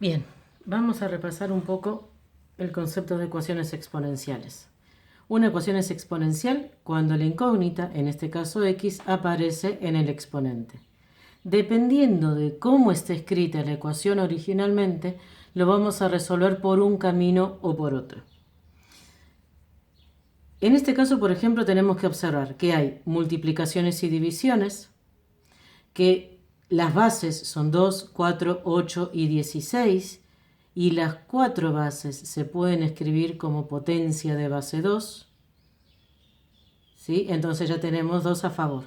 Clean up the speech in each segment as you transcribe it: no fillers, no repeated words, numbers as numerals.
Bien, vamos a repasar un poco el concepto de ecuaciones exponenciales. Una ecuación es exponencial cuando la incógnita, en este caso x, aparece en el exponente. Dependiendo de cómo esté escrita la ecuación originalmente, lo vamos a resolver por un camino o por otro. En este caso, por ejemplo, tenemos que observar que hay multiplicaciones y divisiones, que las bases son 2, 4, 8 y 16, y las cuatro bases se pueden escribir como potencia de base 2, ¿sí? Entonces ya tenemos dos a favor.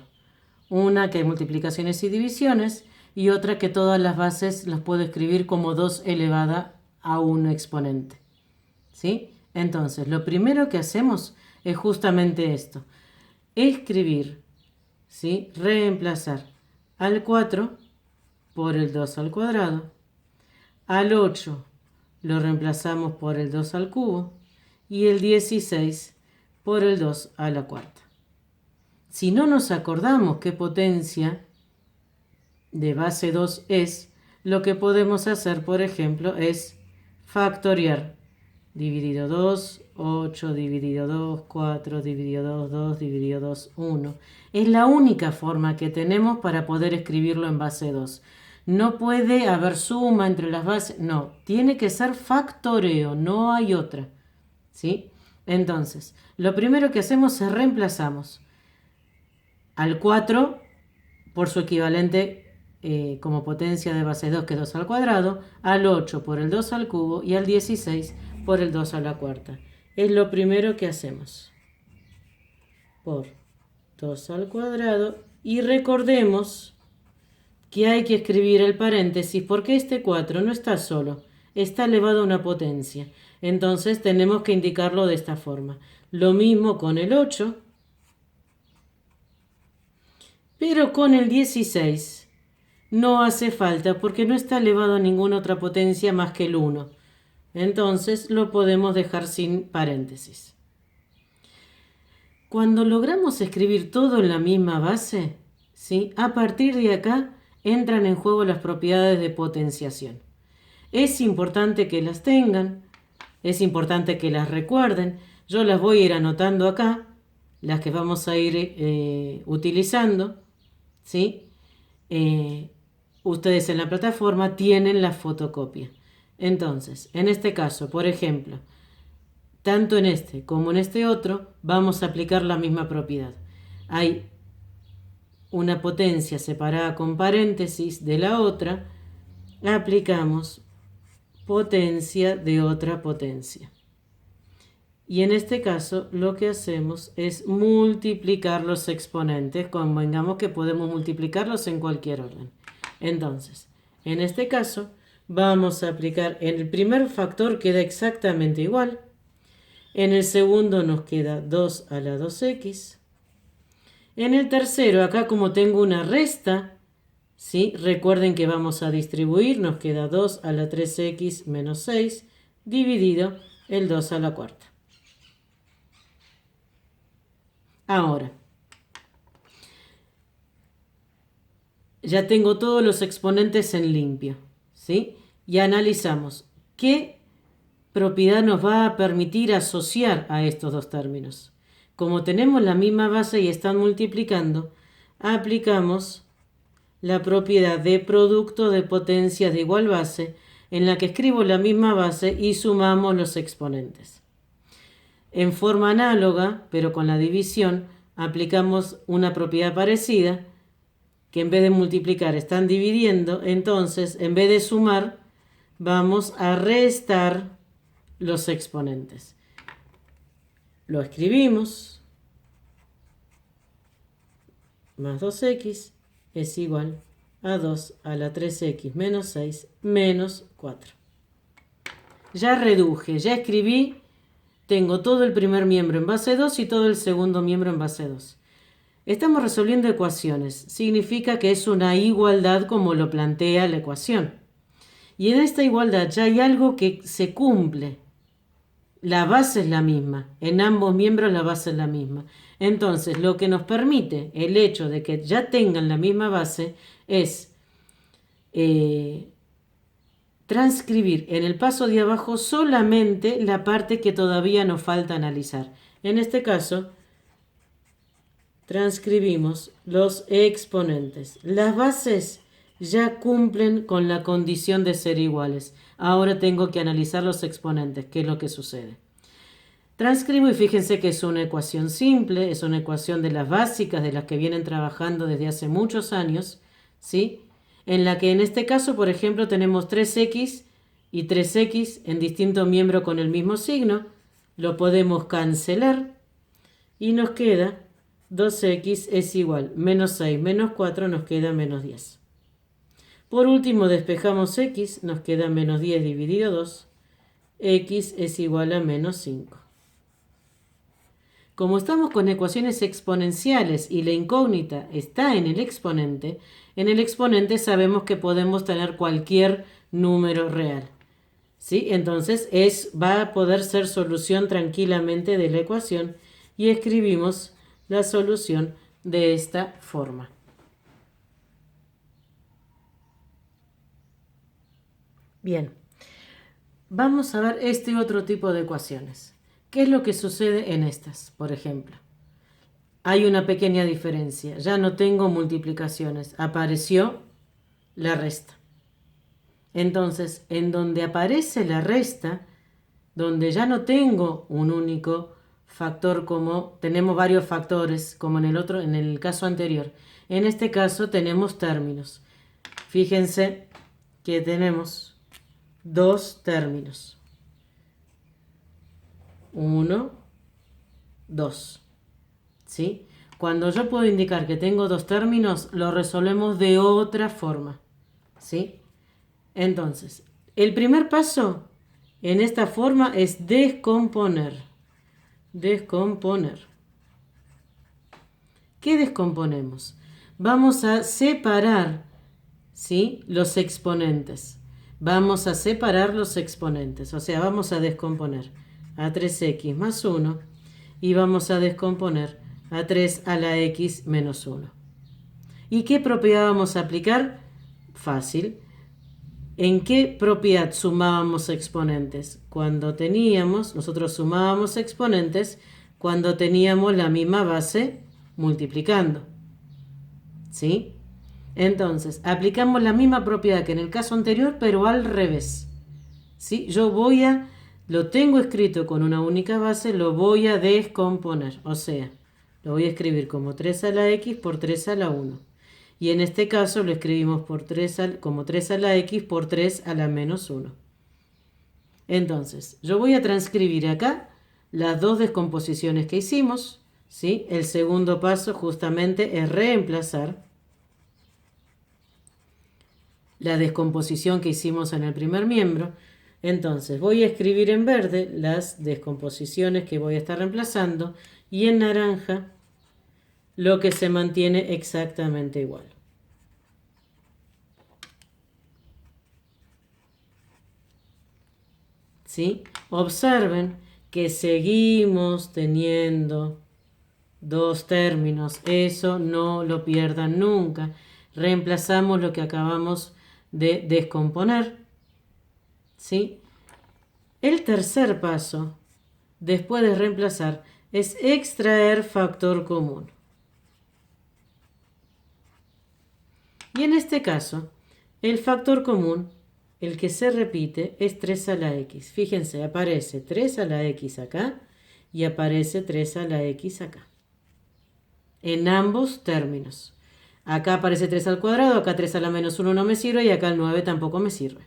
Una que hay multiplicaciones y divisiones y otra que todas las bases las puedo escribir como 2 elevada a un exponente, ¿sí? Entonces lo primero que hacemos es justamente esto, escribir, ¿sí? Reemplazar al 4 por el 2 al cuadrado, al 8 lo reemplazamos por el 2 al cubo y el 16 por el 2 a la cuarta. Si no nos acordamos qué potencia de base 2 es, lo que podemos hacer, por ejemplo, es factoriar. Dividido 2, 8, dividido 2, 4, dividido 2, 2, dividido 2, 1. Es la única forma que tenemos para poder escribirlo en base 2. No puede haber suma entre las bases, no, tiene que ser factoreo, no hay otra, ¿sí? Entonces, lo primero que hacemos es reemplazamos al 4 por su equivalente como potencia de base 2, que es 2 al cuadrado, al 8 por el 2 al cubo y al 16 por el 2 a la cuarta. Es lo primero que hacemos. Por 2 al cuadrado. Y recordemos que hay que escribir el paréntesis porque este 4 no está solo, está elevado a una potencia. Entonces tenemos que indicarlo de esta forma. Lo mismo con el 8, pero con el 16 no hace falta porque no está elevado a ninguna otra potencia más que el 1. Entonces lo podemos dejar sin paréntesis. Cuando logramos escribir todo en la misma base, ¿sí? A partir de acá entran en juego las propiedades de potenciación. Es importante que las tengan, es importante que las recuerden. Yo las voy a ir anotando acá, las que vamos a ir utilizando, ¿sí? Ustedes en la plataforma tienen la fotocopia. Entonces, en este caso, por ejemplo, tanto en este como en este otro, vamos a aplicar la misma propiedad. Hay una potencia separada con paréntesis de la otra, aplicamos potencia de otra potencia. Y en este caso lo que hacemos es multiplicar los exponentes, convengamos que podemos multiplicarlos en cualquier orden. Entonces, en este caso vamos a aplicar, en el primer factor queda exactamente igual, en el segundo nos queda 2 a la 2x. En el tercero, acá como tengo una resta, ¿sí? Recuerden que vamos a distribuir, nos queda 2 a la 3x menos 6, dividido el 2 a la cuarta. Ahora, ya tengo todos los exponentes en limpio, ¿sí? Y analizamos qué propiedad nos va a permitir asociar a estos dos términos. Como tenemos la misma base y están multiplicando, aplicamos la propiedad de producto de potencias de igual base, en la que escribo la misma base y sumamos los exponentes. En forma análoga, pero con la división, aplicamos una propiedad parecida, que en vez de multiplicar están dividiendo, entonces en vez de sumar, vamos a restar los exponentes. Lo escribimos, más 2x es igual a 2 a la 3x menos 6 menos 4. Ya reduje, ya escribí, tengo todo el primer miembro en base 2 y todo el segundo miembro en base 2. Estamos resolviendo ecuaciones, significa que es una igualdad como lo plantea la ecuación. Y en esta igualdad ya hay algo que se cumple. La base es la misma, en ambos miembros la base es la misma. Entonces, lo que nos permite el hecho de que ya tengan la misma base es transcribir en el paso de abajo solamente la parte que todavía nos falta analizar. En este caso, transcribimos los exponentes. Las bases ya cumplen con la condición de ser iguales. Ahora tengo que analizar los exponentes, qué es lo que sucede. Transcribo y fíjense que es una ecuación simple, es una ecuación de las básicas, de las que vienen trabajando desde hace muchos años, ¿sí? En la que en este caso, por ejemplo, tenemos 3x y 3x en distinto miembro con el mismo signo. Lo podemos cancelar y nos queda 2x es igual, menos 6 menos 4 nos queda menos 10. Por último, despejamos x, nos queda menos 10 dividido 2, x es igual a menos 5. Como estamos con ecuaciones exponenciales y la incógnita está en el exponente sabemos que podemos tener cualquier número real. ¿Sí? Entonces va a poder ser solución tranquilamente de la ecuación y escribimos la solución de esta forma. Bien, vamos a ver este otro tipo de ecuaciones. ¿Qué es lo que sucede en estas, por ejemplo? Hay una pequeña diferencia. Ya no tengo multiplicaciones. Apareció la resta. Entonces, en donde aparece la resta, donde ya no tengo un único factor como tenemos varios factores, como en el caso anterior. En este caso tenemos términos. Fíjense que tenemos dos términos. 1, 2. ¿Sí? Cuando yo puedo indicar que tengo dos términos, lo resolvemos de otra forma. ¿Sí? Entonces, el primer paso en esta forma es descomponer. Descomponer. ¿Qué descomponemos? Vamos a separar, ¿sí?, los exponentes. Vamos a separar los exponentes. O sea, vamos a descomponer a 3x más 1 y vamos a descomponer a 3 a la x menos 1. ¿Y qué propiedad vamos a aplicar? Fácil. ¿En qué propiedad sumábamos exponentes? Nosotros sumábamos exponentes cuando teníamos la misma base multiplicando. ¿Sí? Entonces, aplicamos la misma propiedad que en el caso anterior, pero al revés. ¿Sí? Lo tengo escrito con una única base, lo voy a descomponer. O sea, lo voy a escribir como 3 a la x por 3 a la 1. Y en este caso lo escribimos como 3 a la x por 3 a la menos 1. Entonces, yo voy a transcribir acá las dos descomposiciones que hicimos. ¿Sí? El segundo paso justamente es reemplazar la descomposición que hicimos en el primer miembro. Entonces voy a escribir en verde las descomposiciones que voy a estar reemplazando y en naranja lo que se mantiene exactamente igual. ¿Sí? Observen que seguimos teniendo dos términos. Eso no lo pierdan nunca. Reemplazamos lo que acabamos de descomponer. ¿Sí? El tercer paso, después de reemplazar, es extraer factor común. Y en este caso, el factor común, el que se repite, es 3 a la x. Fíjense, aparece 3 a la x acá y aparece 3 a la x acá. En ambos términos. Acá aparece 3 al cuadrado, acá 3 a la menos 1 no me sirve y acá el 9 tampoco me sirve.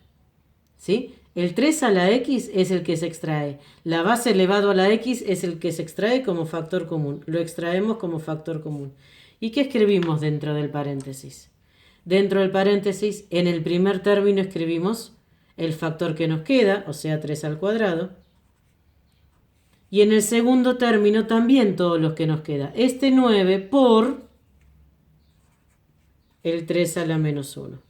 ¿Sí? El 3 a la x es el que se extrae. La base elevado a la x es el que se extrae como factor común. Lo extraemos como factor común. ¿Y qué escribimos dentro del paréntesis? Dentro del paréntesis, en el primer término escribimos el factor que nos queda, o sea, 3 al cuadrado. Y en el segundo término también todos los que nos queda. Este 9 por el 3 a la menos 1.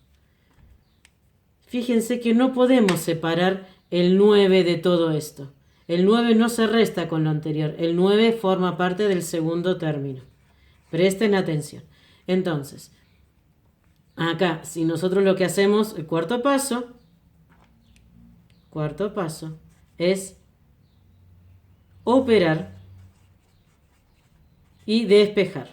Fíjense que no podemos separar el 9 de todo esto. El 9 no se resta con lo anterior. El 9 forma parte del segundo término. Presten atención. Entonces, acá, si nosotros lo que hacemos, el cuarto paso, cuarto paso, es operar y despejar.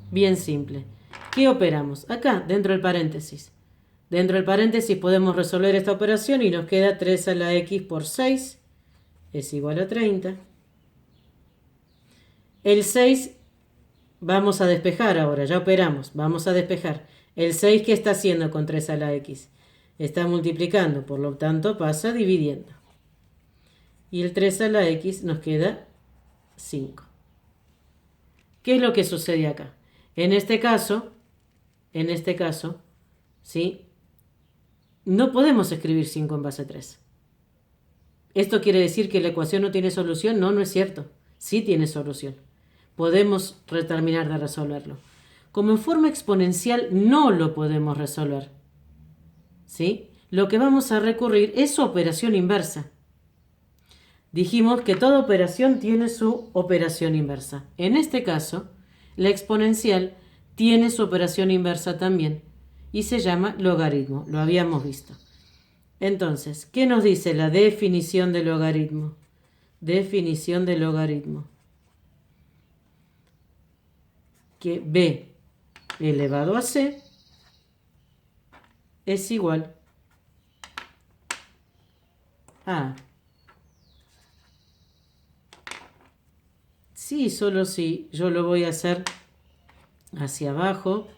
Bien simple. ¿Qué operamos? Acá, dentro del paréntesis. Dentro del paréntesis podemos resolver esta operación y nos queda 3 a la x por 6 es igual a 30. El 6 vamos a despejar ahora, ya operamos, vamos a despejar. El 6, ¿qué está haciendo con 3 a la x? Está multiplicando, por lo tanto pasa dividiendo. Y el 3 a la x nos queda 5. ¿Qué es lo que sucede acá? En este caso, ¿sí? No podemos escribir 5 en base 3. ¿Esto quiere decir que la ecuación no tiene solución? No, no es cierto. Sí tiene solución. Podemos terminar de resolverlo. Como en forma exponencial no lo podemos resolver, ¿sí? Lo que vamos a recurrir es su operación inversa. Dijimos que toda operación tiene su operación inversa. En este caso, la exponencial tiene su operación inversa también y se llama logaritmo. Lo habíamos visto. Entonces, ¿qué nos dice la definición de logaritmo? Definición de logaritmo. Que b elevado a c es igual a... Sí, solo si yo lo voy a hacer hacia abajo.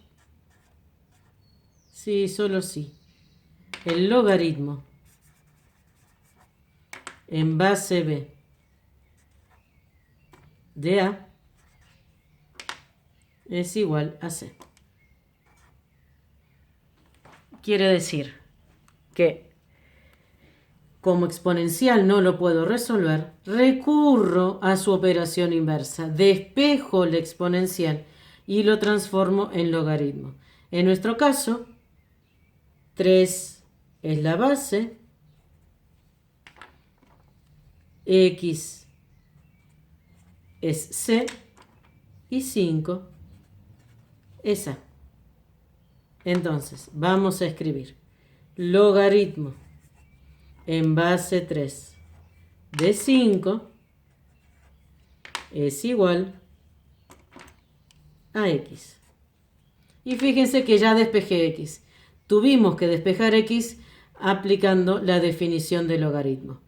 Sí, solo si. El logaritmo en base b de a es igual a c. Quiere decir que como exponencial no lo puedo resolver, recurro a su operación inversa, despejo la exponencial y lo transformo en logaritmo. En nuestro caso, 3 es la base, x es c y 5 es a. Entonces, vamos a escribir logaritmo en base 3 de 5 es igual a x. Y fíjense que ya despejé x. Tuvimos que despejar x aplicando la definición de logaritmo.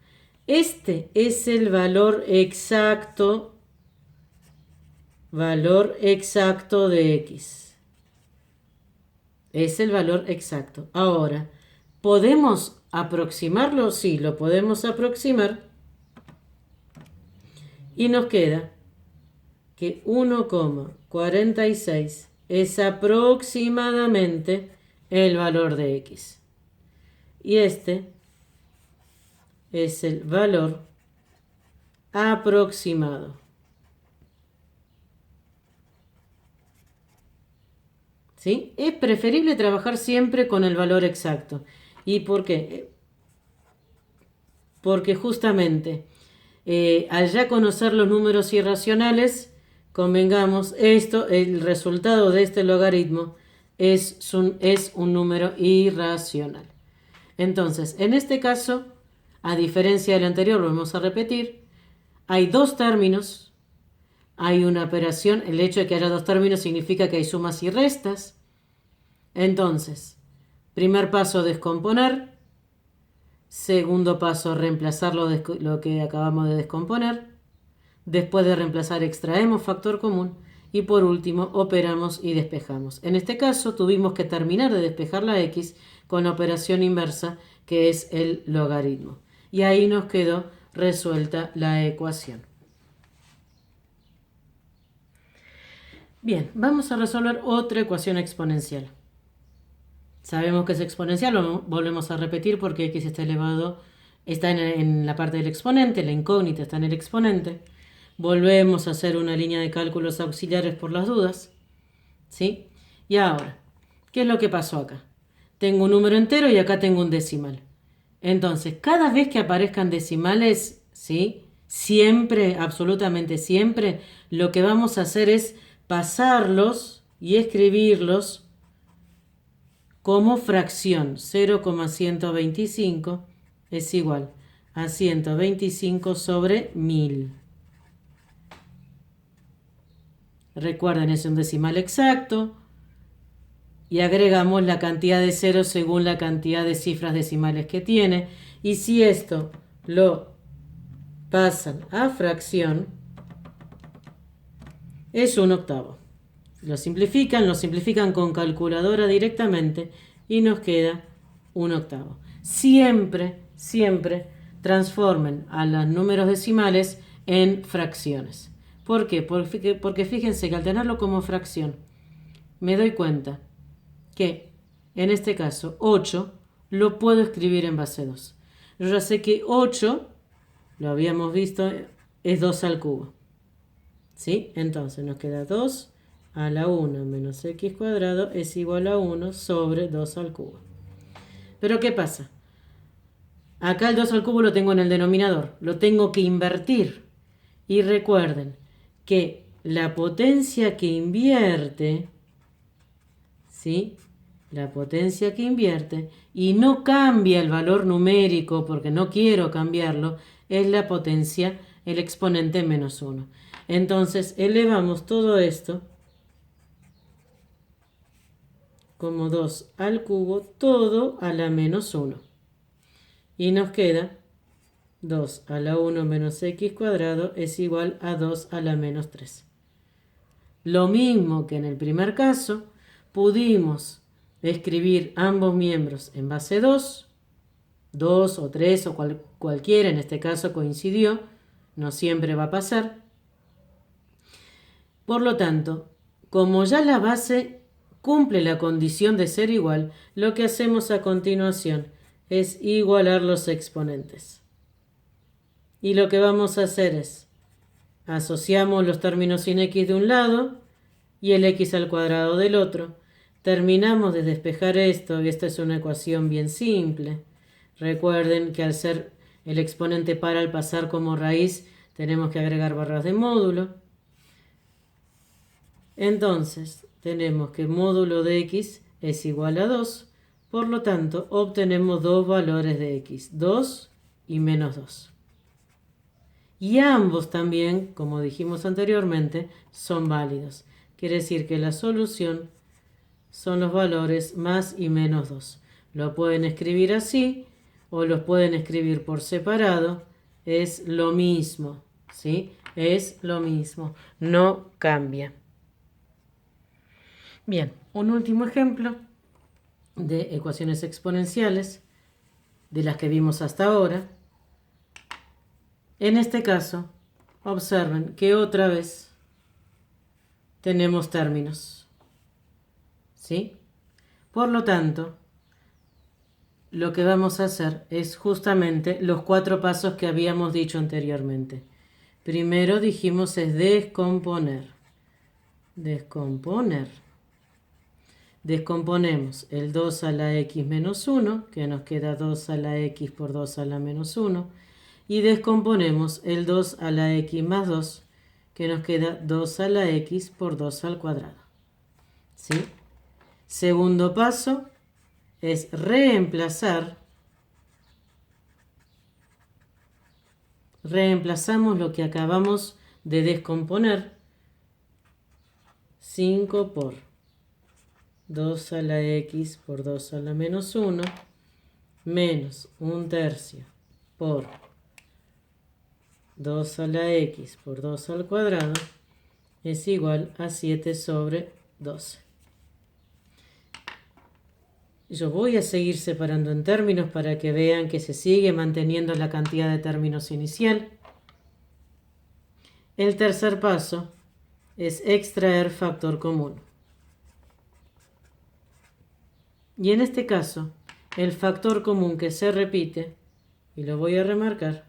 Este es el valor exacto de x. Es el valor exacto. Ahora, ¿podemos aproximarlo? Sí, lo podemos aproximar. Y nos queda que 1,46 es aproximadamente el valor de x. Y este es el valor aproximado. ¿Sí? Es preferible trabajar siempre con el valor exacto. ¿Y por qué? Porque justamente al ya conocer los números irracionales, convengamos, el resultado de este logaritmo es un número irracional. Entonces, en este caso, a diferencia del anterior, lo vamos a repetir, hay dos términos. Hay una operación, el hecho de que haya dos términos significa que hay sumas y restas. Entonces, primer paso, descomponer. Segundo paso, reemplazar lo que acabamos de descomponer. Después de reemplazar, extraemos factor común. Y por último, operamos y despejamos. En este caso, tuvimos que terminar de despejar la x con la operación inversa, que es el logaritmo. Y ahí nos quedó resuelta la ecuación. Bien, vamos a resolver otra ecuación exponencial. Sabemos que es exponencial, lo volvemos a repetir porque x está en la parte del exponente, la incógnita está en el exponente. Volvemos a hacer una línea de cálculos auxiliares por las dudas. ¿Sí? Y ahora, ¿qué es lo que pasó acá? Tengo un número entero y acá tengo un decimal. Entonces, cada vez que aparezcan decimales, ¿sí? Siempre, absolutamente siempre, lo que vamos a hacer es pasarlos y escribirlos como fracción. 0,125 es igual a 125 sobre 1000. Recuerden, es un decimal exacto. Y agregamos la cantidad de ceros según la cantidad de cifras decimales que tiene. Y si esto lo pasan a fracción, es 1/8. Lo simplifican con calculadora directamente y nos queda 1/8. Siempre transformen a los números decimales en fracciones. ¿Por qué? Porque fíjense que al tenerlo como fracción, me doy cuenta que en este caso 8 lo puedo escribir en base 2. Yo ya sé que 8, lo habíamos visto, es 2 al cubo. ¿Sí? Entonces nos queda 2 a la 1 menos x cuadrado es igual a 1 sobre 2 al cubo. Pero ¿qué pasa? Acá el 2 al cubo lo tengo en el denominador, lo tengo que invertir. Y recuerden que la potencia que invierte, ¿sí? La potencia que invierte y no cambia el valor numérico porque no quiero cambiarlo, es la potencia, el exponente menos 1. Entonces elevamos todo esto como 2 al cubo, todo a la menos 1. Y nos queda 2 a la 1 menos x cuadrado es igual a 2 a la menos 3. Lo mismo que en el primer caso, pudimos escribir ambos miembros en base 2, 2 o 3 o cualquiera, en este caso coincidió, no siempre va a pasar. Por lo tanto, como ya la base cumple la condición de ser igual, lo que hacemos a continuación es igualar los exponentes. Y lo que vamos a hacer es, asociamos los términos sin x de un lado y el x al cuadrado del otro. Terminamos de despejar esto, y esta es una ecuación bien simple. Recuerden que al ser el exponente par al pasar como raíz, tenemos que agregar barras de módulo. Entonces, tenemos que módulo de x es igual a 2. Por lo tanto, obtenemos dos valores de x, 2 y menos 2. Y ambos también, como dijimos anteriormente, son válidos. Quiere decir que la solución son los valores más y menos 2. Lo pueden escribir así o los pueden escribir por separado. Es lo mismo, ¿sí? Es lo mismo, no cambia. Bien, un último ejemplo de ecuaciones exponenciales de las que vimos hasta ahora. En este caso, observen que otra vez tenemos términos, ¿sí? Por lo tanto, lo que vamos a hacer es justamente los 4 pasos que habíamos dicho anteriormente. Primero dijimos es descomponer. Descomponemos el 2 a la x menos 1, que nos queda 2 a la x por 2 a la menos 1. Y descomponemos el 2 a la x más 2, que nos queda 2 a la x por 2 al cuadrado. ¿Sí? Segundo paso es reemplazar. Reemplazamos lo que acabamos de descomponer. 5 por 2 a la x por 2 a la menos 1 menos 1/3 por 2 a la x por 2 al cuadrado es igual a 7 sobre 12. Yo voy a seguir separando en términos para que vean que se sigue manteniendo la cantidad de términos inicial. El tercer paso es extraer factor común. Y en este caso, el factor común que se repite, y lo voy a remarcar,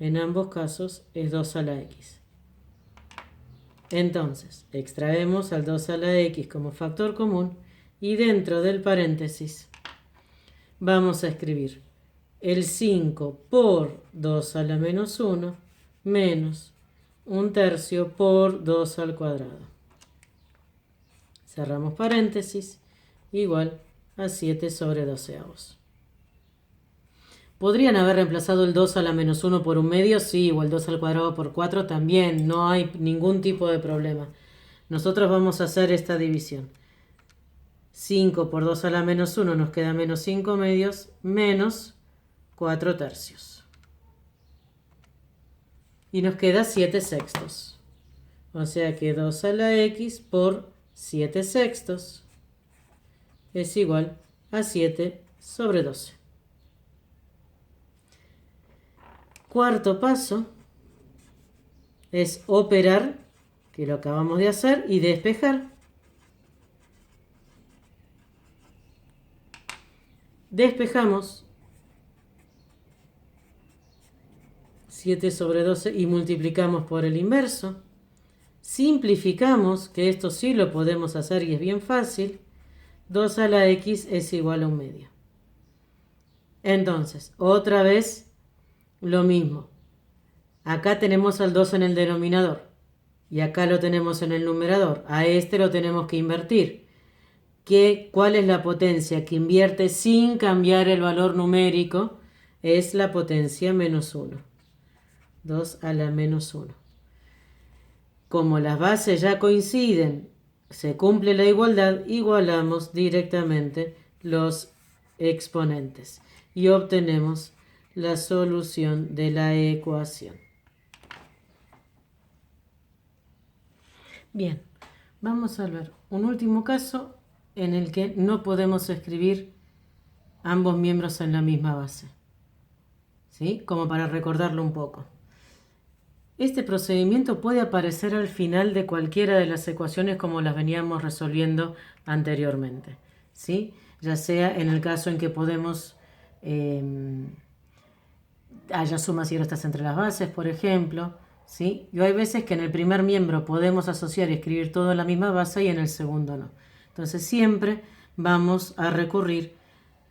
en ambos casos es 2 a la x. Entonces, extraemos al 2 a la x como factor común y dentro del paréntesis vamos a escribir el 5 por 2 a la menos 1 menos 1/3 por 2 al cuadrado. Cerramos paréntesis, igual a 7 sobre 12avos. ¿Podrían haber reemplazado el 2 a la menos 1 por un medio? Sí, o el 2 al cuadrado por 4 también. No hay ningún tipo de problema. Nosotros vamos a hacer esta división. 5 por 2 a la menos 1 nos queda menos 5 medios menos 4 tercios. Y nos queda 7 sextos. O sea que 2 a la x por 7 sextos es igual a 7 sobre 12. Cuarto paso es operar, que lo acabamos de hacer, y despejar. Despejamos 7 sobre 12 y multiplicamos por el inverso. Simplificamos, que esto sí lo podemos hacer y es bien fácil. 2 a la x es igual a un medio. Entonces, otra vez lo mismo. Acá tenemos al 2 en el denominador y acá lo tenemos en el numerador. A este lo tenemos que invertir. ¿Cuál es la potencia que invierte sin cambiar el valor numérico? Es la potencia menos 1. 2 a la menos 1. Como las bases ya coinciden, se cumple la igualdad, igualamos directamente los exponentes y obtenemos la solución de la ecuación. Bien, vamos a ver un último caso en el que no podemos escribir ambos miembros en la misma base, ¿sí? Como para recordarlo un poco. Este procedimiento puede aparecer al final de cualquiera de las ecuaciones como las veníamos resolviendo anteriormente, ¿sí? Ya sea en el caso en que podemos haya sumas y restas entre las bases, por ejemplo, ¿sí? Y hay veces que en el primer miembro podemos asociar y escribir todo en la misma base y en el segundo no. Entonces siempre vamos a recurrir,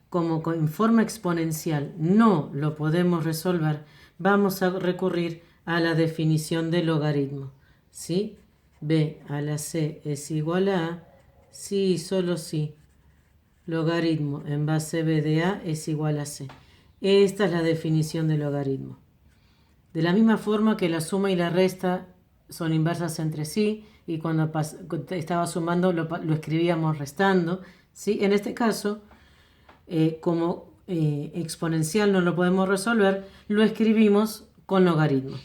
como en forma exponencial no lo podemos resolver, vamos a recurrir a la definición de logaritmo, ¿sí? B a la c es igual a A, si y solo si logaritmo en base b de A es igual a c. Esta es la definición de logaritmo. De la misma forma que la suma y la resta son inversas entre sí, y cuando estaba sumando lo escribíamos restando, ¿sí? En este caso, como exponencial no lo podemos resolver, lo escribimos con logaritmo.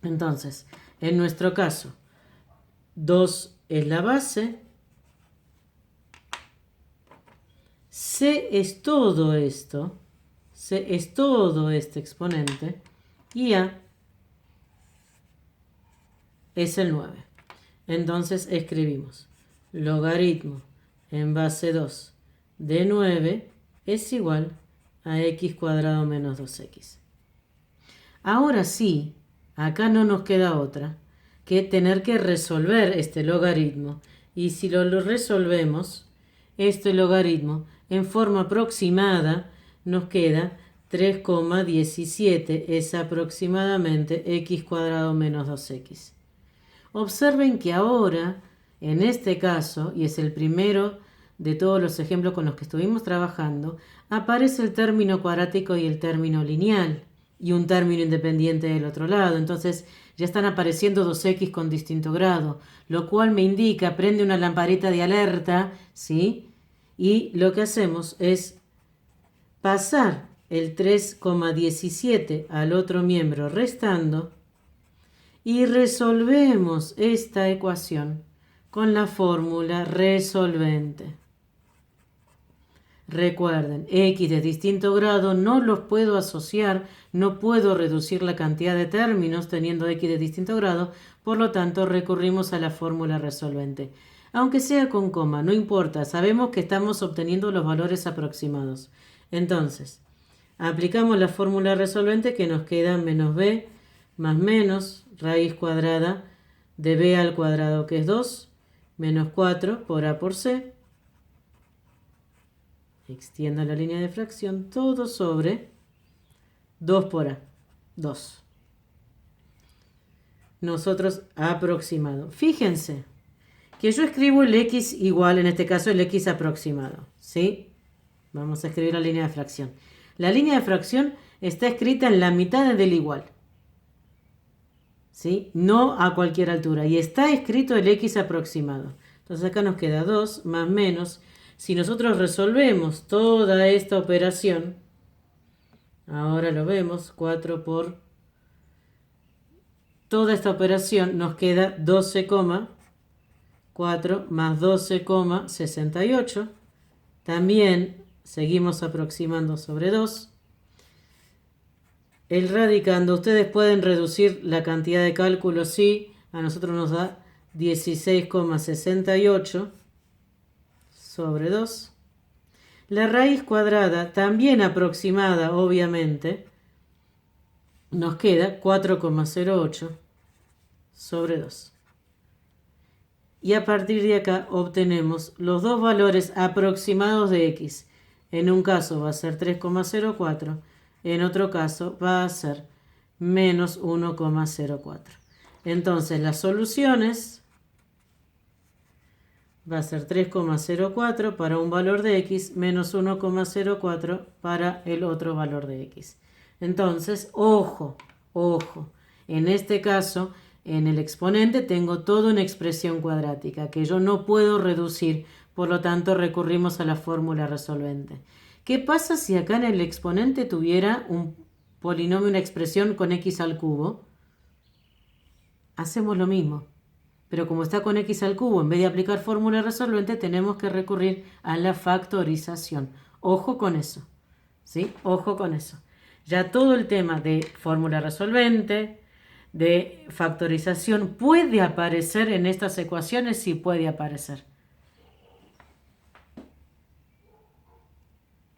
Entonces, en nuestro caso, 2 es la base, c es todo esto, c es todo este exponente, y a es el 9. Entonces escribimos logaritmo en base 2 de 9 es igual a x cuadrado menos 2x. Ahora sí, acá no nos queda otra que tener que resolver este logaritmo. Y si lo resolvemos, este logaritmo en forma aproximada nos queda 3,17 es aproximadamente x cuadrado menos 2x. Observen que ahora, en este caso, y es el primero de todos los ejemplos con los que estuvimos trabajando, aparece el término cuadrático y el término lineal, y un término independiente del otro lado. Entonces ya están apareciendo 2x con distinto grado, lo cual me indica, prende una lamparita de alerta, ¿sí? Y lo que hacemos es pasar el 3,17 al otro miembro restando, y resolvemos esta ecuación con la fórmula resolvente. Recuerden, x de distinto grado no los puedo asociar, no puedo reducir la cantidad de términos teniendo x de distinto grado, por lo tanto recurrimos a la fórmula resolvente. Aunque sea con coma, no importa, sabemos que estamos obteniendo los valores aproximados. Entonces, aplicamos la fórmula resolvente que nos queda menos b más menos raíz cuadrada de b al cuadrado, que es 2, menos 4 por a por c. Extiendo la línea de fracción, todo sobre 2 por a, 2. Nosotros aproximado. Fíjense que yo escribo el x igual, en este caso el x aproximado, ¿sí? Vamos a escribir la línea de fracción. La línea de fracción está escrita en la mitad del igual, ¿sí? No a cualquier altura. Y está escrito el x aproximado. Entonces acá nos queda 2 más menos. Si nosotros resolvemos toda esta operación, ahora lo vemos, 4 por toda esta operación nos queda 12,4 más 12,68. También seguimos aproximando sobre 2. El radicando, ustedes pueden reducir la cantidad de cálculos, sí, a nosotros nos da 16,68 sobre 2. La raíz cuadrada, también aproximada, obviamente, nos queda 4,08 sobre 2. Y a partir de acá obtenemos los dos valores aproximados de x. En un caso va a ser 3,04, en otro caso va a ser menos 1,04. Entonces las soluciones va a ser 3,04 para un valor de x menos 1,04 para el otro valor de x. Entonces, ojo, en este caso, en el exponente tengo toda una expresión cuadrática que yo no puedo reducir, por lo tanto recurrimos a la fórmula resolvente. ¿Qué pasa si acá en el exponente tuviera un polinomio, una expresión con x al cubo? Hacemos lo mismo. Pero como está con x al cubo, en vez de aplicar fórmula resolvente, tenemos que recurrir a la factorización. Ojo con eso, ¿sí? Ojo con eso. Ya todo el tema de fórmula resolvente, de factorización, ¿puede aparecer en estas ecuaciones? Sí puede aparecer.